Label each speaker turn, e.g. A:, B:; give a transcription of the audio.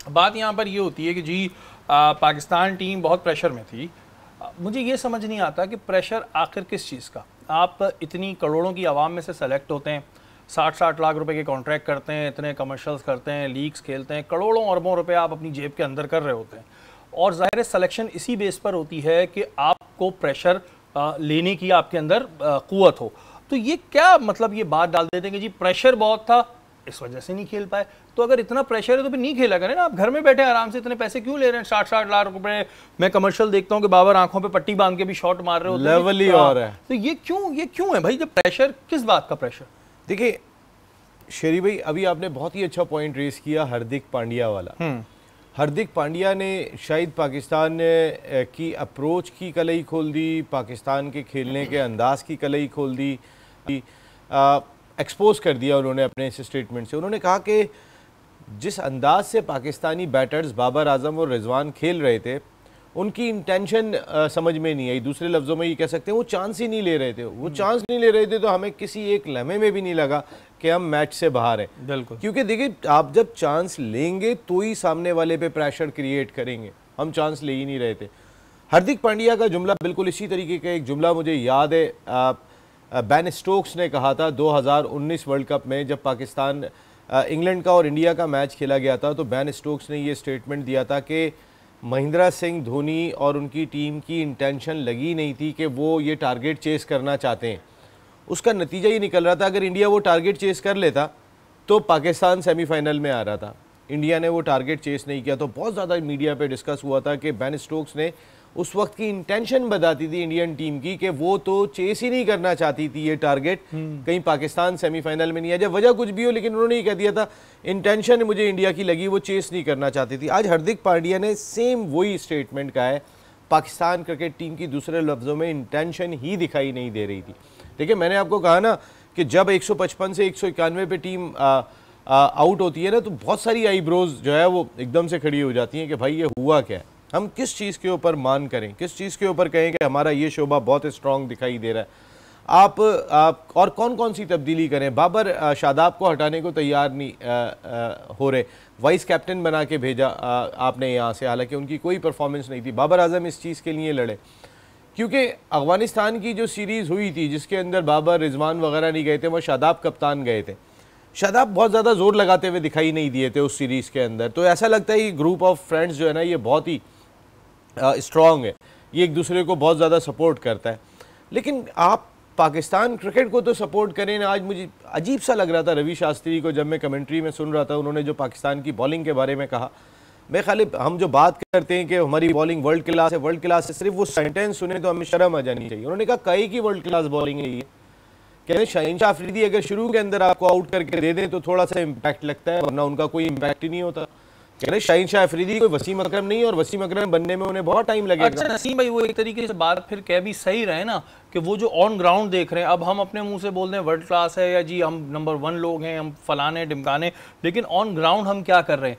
A: बात यहाँ पर ये होती है कि जी पाकिस्तान टीम बहुत प्रेशर में थी। मुझे ये समझ नहीं आता कि प्रेशर आखिर किस चीज़ का। आप इतनी करोड़ों की आवाम में से सेलेक्ट होते हैं, 60-60 लाख रुपए के कॉन्ट्रैक्ट करते हैं, इतने कमर्शियल्स करते हैं, लीग्स खेलते हैं, करोड़ों अरबों रुपए आप अपनी जेब के अंदर कर रहे होते हैं, और ज़ाहिर सिलेक्शन इसी बेस पर होती है कि आपको प्रेशर लेने की आपके अंदर क़ुव्वत हो। तो ये क्या मतलब ये बात डाल देते हैं कि जी प्रेशर बहुत था इस वजह से नहीं खेल पाए। तो अगर इतना प्रेशर है तो फिर नहीं खेला करें ना, आप घर में बैठे आराम से, इतने पैसे क्यों ले रहे हैं? 60-60 लाख रुपए। मैं कमर्शियल देखता हूँ कि बाबर आंखों पे पट्टी बांध के भी शॉट मार रहे होते हैं,
B: लेवल ही और है।
A: तो ये क्यों है भाई? जब प्रेशर, किस बात का प्रेशर?
B: देखिए शेरी भाई, अभी आपने बहुत ही अच्छा पॉइंट रेस किया हार्दिक पांड्या वाला। हार्दिक पांड्या ने शायद पाकिस्तान की अप्रोच की कलई खोल दी, पाकिस्तान के खेलने के अंदाज की कलई खोल दी, एक्सपोज कर दिया उन्होंने अपने इस स्टेटमेंट से। उन्होंने कहा कि जिस अंदाज से पाकिस्तानी बैटर्स बाबर आजम और रिजवान खेल रहे थे, उनकी इंटेंशन समझ में नहीं आई। दूसरे लफ्ज़ों में ये कह सकते हैं वो चांस ही नहीं ले रहे थे। वो चांस नहीं ले रहे थे तो हमें किसी एक लम्हे में भी नहीं लगा कि हम मैच से बाहर हैं।
A: बिल्कुल,
B: क्योंकि देखिए आप जब चांस लेंगे तो ही सामने वाले पे प्रेशर क्रिएट करेंगे। हम चांस ले ही नहीं रहे थे। हार्दिक पांड्या का जुमला बिल्कुल इसी तरीके का एक जुमला मुझे याद है, बेन स्टोक्स ने कहा था 2019 वर्ल्ड कप में, जब पाकिस्तान इंग्लैंड का और इंडिया का मैच खेला गया था, तो बेन स्टोक्स ने ये स्टेटमेंट दिया था कि महेंद्र सिंह धोनी और उनकी टीम की इंटेंशन लगी नहीं थी कि वो ये टारगेट चेस करना चाहते हैं। उसका नतीजा ये निकल रहा था, अगर इंडिया वो टारगेट चेस कर लेता तो पाकिस्तान सेमीफाइनल में आ रहा था। इंडिया ने वो टारगेट चेस नहीं किया, तो बहुत ज़्यादा मीडिया पे डिस्कस हुआ था कि बेन स्टोक्स ने उस वक्त की इंटेंशन बताती थी इंडियन टीम की कि वो तो चेस ही नहीं करना चाहती थी ये टारगेट, कहीं पाकिस्तान सेमीफाइनल में नहीं आ जाए, वजह कुछ भी हो, लेकिन उन्होंने ये कह दिया था इंटेंशन मुझे इंडिया की लगी, वो चेस नहीं करना चाहती थी। आज हार्दिक पांड्या ने सेम वही स्टेटमेंट कहा है। पाकिस्तान क्रिकेट टीम की दूसरे लफ्ज़ों में इंटेंशन ही दिखाई नहीं दे रही थी। देखिए मैंने आपको कहा ना कि जब 155 से 191 पे टीम आउट होती है ना, तो बहुत सारी आईब्रोज जो है वो एकदम से खड़ी हो जाती हैं कि भाई ये हुआ क्या है। हम किस चीज़ के ऊपर मान करें, किस चीज़ के ऊपर कहें कि हमारा ये शोबा बहुत स्ट्रॉन्ग दिखाई दे रहा है। आप और कौन कौन सी तब्दीली करें? बाबर शादाब को हटाने को तैयार नहीं हो रहे, वाइस कैप्टन बना के भेजा आपने यहाँ से, हालांकि उनकी कोई परफॉर्मेंस नहीं थी। बाबर आजम इस चीज़ के लिए लड़े क्योंकि अफगानिस्तान की जो सीरीज़ हुई थी जिसके अंदर बाबर रिजवान वगैरह नहीं गए थे, वो शादाब कप्तान गए थे। शादाब बहुत ज़्यादा जोर लगाते हुए दिखाई नहीं दिए थे उस सीरीज़ के अंदर। तो ऐसा लगता है ये ग्रुप ऑफ फ्रेंड्स जो है ना, ये बहुत ही स्ट्रॉन्ग है, ये एक दूसरे को बहुत ज़्यादा सपोर्ट करता है। लेकिन आप पाकिस्तान क्रिकेट को तो सपोर्ट करें ना। आज मुझे अजीब सा लग रहा था रवि शास्त्री को, जब मैं कमेंट्री में सुन रहा था, उन्होंने जो पाकिस्तान की बॉलिंग के बारे में कहा। मैं खाली हम जो बात करते हैं कि हमारी बॉलिंग वर्ल्ड क्लास है, वर्ल्ड क्लास है, सिर्फ वो सेंटेंस सुने तो हमें शर्म आ जानी चाहिए। उन्होंने कहा कई की वर्ल्ड क्लास बॉलिंग है ये। कहते शाहीन शाह अफरीदी अगर शुरू के अंदर आपको आउट करके दे दें तो थोड़ा सा इम्पैक्ट लगता है, वरना उनका कोई इम्पैक्ट ही नहीं होता। कह रहे शाहीन शाह अफरीदी कोई वसीम अकरम नहीं, और वसीम अकरम बनने में उन्हें बहुत टाइम लगेगा।
A: अच्छा नसीम भाई, वो एक तरीके से बात फिर कह भी सही रहे ना कि वो जो ऑन ग्राउंड देख रहे हैं, अब हम अपने मुंह से बोल रहे हैं वर्ल्ड क्लास है या जी हम नंबर 1 लोग हैं, हम फलाने ढिमकाने, लेकिन ऑन ग्राउंड हम क्या कर रहे हैं?